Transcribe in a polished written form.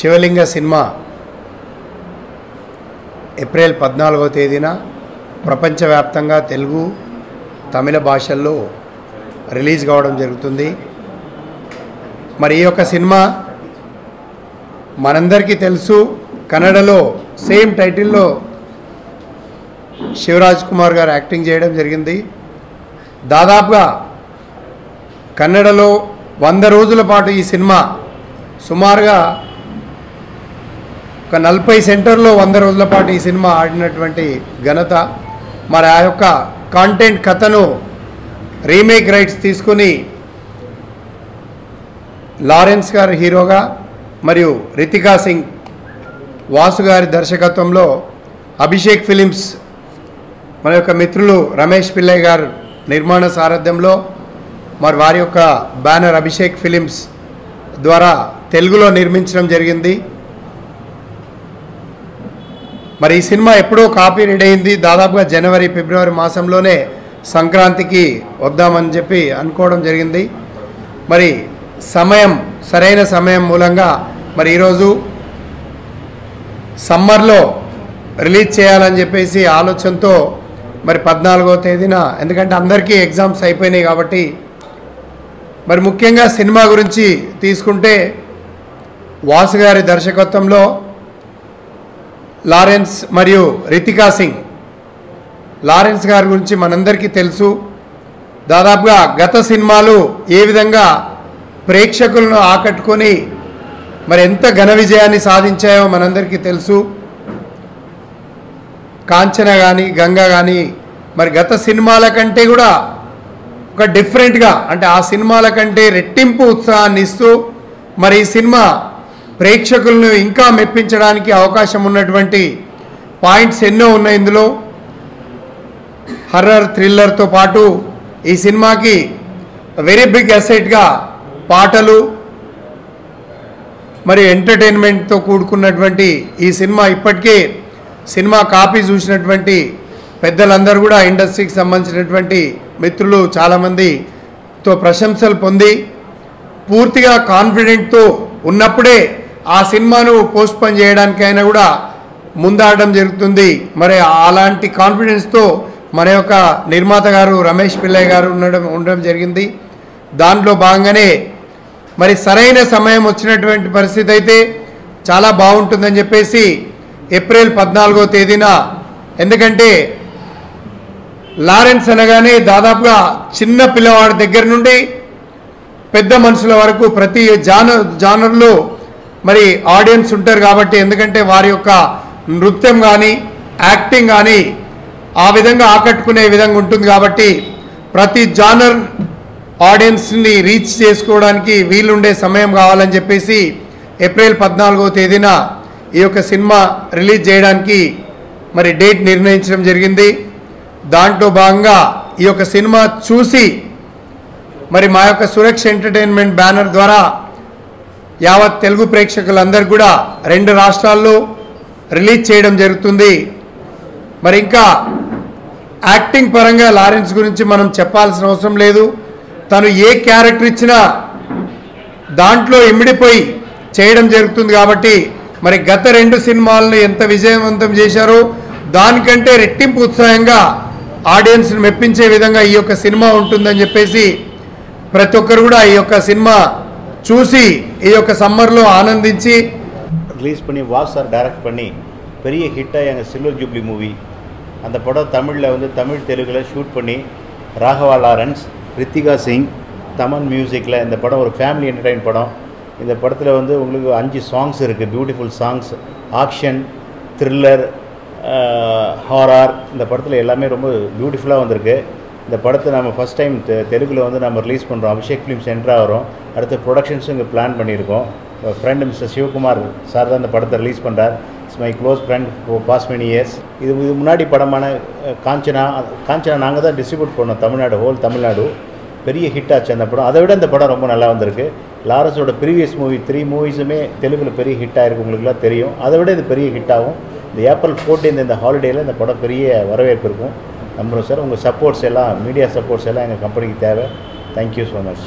శివలింగ cinema April 14వ తేదీన ప్రపంచవ్యాప్తంగా తెలుగు తమిళ భాషల్లో రిలీజ్ కావడం జరుగుతుంది. మరి ఈ యొక్క సినిమా మనందరికీ తెలుసు, కన్నడలో సేమ్ టైటిల్లో శివరాజ్ కుమార్ గారు యాక్టింగ్ చేయడం జరిగింది. దాదాపుగా కన్నడలో 100 రోజుల పాటు ఈ సినిమా సుమారుగా ఒక 40 సెంటర్లో 100 రోజుల పాటు ఈ సినిమా ఆడినటువంటి ఘనత. మరి ఆ యొక్క కాంటెంట్ కథను రీమేక్ రైట్స్ తీసుకుని లారెన్స్ గారు హీరోగా మరియు రితికా సింగ్ వాసు గారి దర్శకత్వంలో అభిషేక్ ఫిలిమ్స్ మన యొక్క మిత్రులు రమేష్ పిల్లయ్య గారు నిర్మాణ సారథ్యంలో మరి వారి యొక్క బ్యానర్ అభిషేక్ ఫిలిమ్స్ ద్వారా తెలుగులో నిర్మించడం జరిగింది. మరి ఈ సినిమా ఎప్పుడో కాపీ రెడీ అయింది. దాదాపుగా జనవరి ఫిబ్రవరి మాసంలోనే సంక్రాంతికి వద్దామని చెప్పి అనుకోవడం జరిగింది. మరి సరైన సమయం మూలంగా మరి ఈరోజు సమ్మర్లో రిలీజ్ చేయాలని చెప్పేసి ఆలోచనతో మరి 14వ తేదీన, ఎందుకంటే అందరికీ ఎగ్జామ్స్ అయిపోయినాయి కాబట్టి, మరి ముఖ్యంగా సినిమా గురించి తీసుకుంటే వాసు గారి దర్శకత్వంలో లారెన్స్ మరియు రితికా సింగ్. లారెన్స్ గారి గురించి మనందరికీ తెలుసు. దాదాపుగా గత సినిమాలు ఏ విధంగా ప్రేక్షకులను ఆకట్టుకొని మరి ఎంత ఘన విజయాన్ని సాధించాయో మనందరికీ తెలుసు. కాంచన కానీ గంగా కానీ మరి గత సినిమాల కంటే కూడా ఒక డిఫరెంట్గా, అంటే ఆ సినిమాల కంటే రెట్టింపు ఉత్సాహాన్ని ఇస్తూ మరి ఈ సినిమా ప్రేక్షకులను ఇంకా మెప్పించడానికి అవకాశం ఉన్నటువంటి పాయింట్స్ ఎన్నో ఉన్నాయి. ఇందులో హర్రర్ థ్రిల్లర్తో పాటు ఈ సినిమాకి వెరీ బిగ్ అసెట్గా పాటలు మరి ఎంటర్టైన్మెంట్తో కూడుకున్నటువంటి ఈ సినిమా ఇప్పటికే సినిమా కాపీ చూసినటువంటి పెద్దలందరూ కూడా ఇండస్ట్రీకి సంబంధించినటువంటి మిత్రులు చాలామందితో ప్రశంసలు పొంది పూర్తిగా కాన్ఫిడెంట్తో ఉన్నప్పుడే ఆ సినిమాను పోస్ట్పోన్ చేయడానికైనా కూడా ముందాడడం జరుగుతుంది. మరి అలాంటి కాన్ఫిడెన్స్తో మన యొక్క నిర్మాత గారు రమేష్ పిల్లయ్య గారు ఉండడం జరిగింది. దాంట్లో భాగంగానే మరి సరైన సమయం వచ్చినటువంటి పరిస్థితి అయితే చాలా బాగుంటుందని చెప్పేసి ఏప్రిల్ 14వ తేదీన, ఎందుకంటే లారెన్స్ అనగానే దాదాపుగా చిన్న పిల్లవాడి దగ్గర నుండి పెద్ద మనుషుల వరకు ప్రతి జానర్లో మరి ఆడియన్స్ ఉంటారు కాబట్టి, ఎందుకంటే వారి యొక్క నృత్యం కానీ యాక్టింగ్ కానీ ఆ విధంగా ఆకట్టుకునే విధంగా ఉంటుంది కాబట్టి ప్రతి జానర్ ఆడియన్స్ని రీచ్ చేసుకోవడానికి వీలుండే సమయం కావాలని చెప్పేసి ఏప్రిల్ 14వ తేదీన ఈ యొక్క సినిమా రిలీజ్ చేయడానికి మరి డేట్ నిర్ణయించడం జరిగింది. దాంట్లో భాగంగా ఈ యొక్క సినిమా చూసి మరి మా యొక్క సురక్ష ఎంటర్టైన్మెంట్ బ్యానర్ ద్వారా యావత్ తెలుగు ప్రేక్షకులందరూ కూడా 2 రాష్ట్రాల్లో రిలీజ్ చేయడం జరుగుతుంది. మరి ఇంకా యాక్టింగ్ పరంగా లారెన్స్ గురించి మనం చెప్పాల్సిన అవసరం లేదు. తను ఏ క్యారెక్టర్ ఇచ్చినా దాంట్లో ఇమిడిపోయి చేయడం జరుగుతుంది కాబట్టి మరి గత 2 సినిమాలను ఎంత విజయవంతం చేశారో దానికంటే రెట్టింపు ఉత్సాహంగా ఆడియన్స్ని మెప్పించే విధంగా ఈ యొక్క సినిమా ఉంటుందని చెప్పేసి ప్రతి ఒక్కరు కూడా ఈ యొక్క సినిమా చూసి ఈ యొక్క సమ్మర్లో ఆనందించి ரிலீஸ் பண்ணி வாஸ் சார் டைரக்ட் பண்ணி பெரிய ஹிட்டாக எங்கள் சில்வர் ஜூப்ளி மூவி. அந்த படம் தமிழில் வந்து தமிழ் தெலுங்கில் ஷூட் பண்ணி ராகவா லாரன்ஸ், ரித்திகா சிங், தமன் மியூசிக்கில் இந்த படம் ஒரு ஃபேமிலி என்டர்டைன் படம். இந்த படத்தில் வந்து உங்களுக்கு 5 சாங்ஸ் இருக்குது, beautiful songs, action, thriller, horror. இந்த படத்தில் எல்லாமே ரொம்ப பியூட்டிஃபுல்லாக வந்திருக்கு. இந்த படத்தை நம்ம ஃபஸ்ட் டைம் தெலுங்கில் வந்து நம்ம ரிலீஸ் பண்ணுறோம். அபிஷேக் ஃபிலிம்ஸ் சென்டராக வரும். அடுத்த ப்ரொடக்ஷன்ஸும் இங்கே பிளான் பண்ணியிருக்கோம். ஃப்ரெண்டு மிஸ்டர் சிவகுமார் சார் தான் இந்த படத்தை ரிலீஸ் பண்ணுறார். It's my close friend past many years. இது முன்னாடி படமான காஞ்சனா நாங்கள் தான் டிஸ்ட்ரிபியூட் பண்ணோம் தமிழ்நாடு, ஹோல் தமிழ்நாடு. பெரிய ஹிட் ஆச்சு அந்த படம். அதை விட இந்த படம் ரொம்ப நல்லா வந்திருக்கு. லாரன்ஸோட ப்ரீவியஸ் மூவி 3 மூவிஸுமே தெலுங்கில் பெரிய ஹிட் ஆகிருக்கு, உங்களுக்குலாம் தெரியும். அதை விட இது பெரிய ஹிட் ஆகும். இந்த ஏப்ரல் 14 இந்த ஹாலிடேயில் இந்த படம் பெரிய வரவேற்பு இருக்கும் நம்புகிறோம் சார். உங்கள் சப்போர்ட்ஸ் எல்லாம், மீடியா சப்போர்ட்ஸ் எல்லாம் எங்கள் கம்பெனிக்கு தேவை. Thank you so much.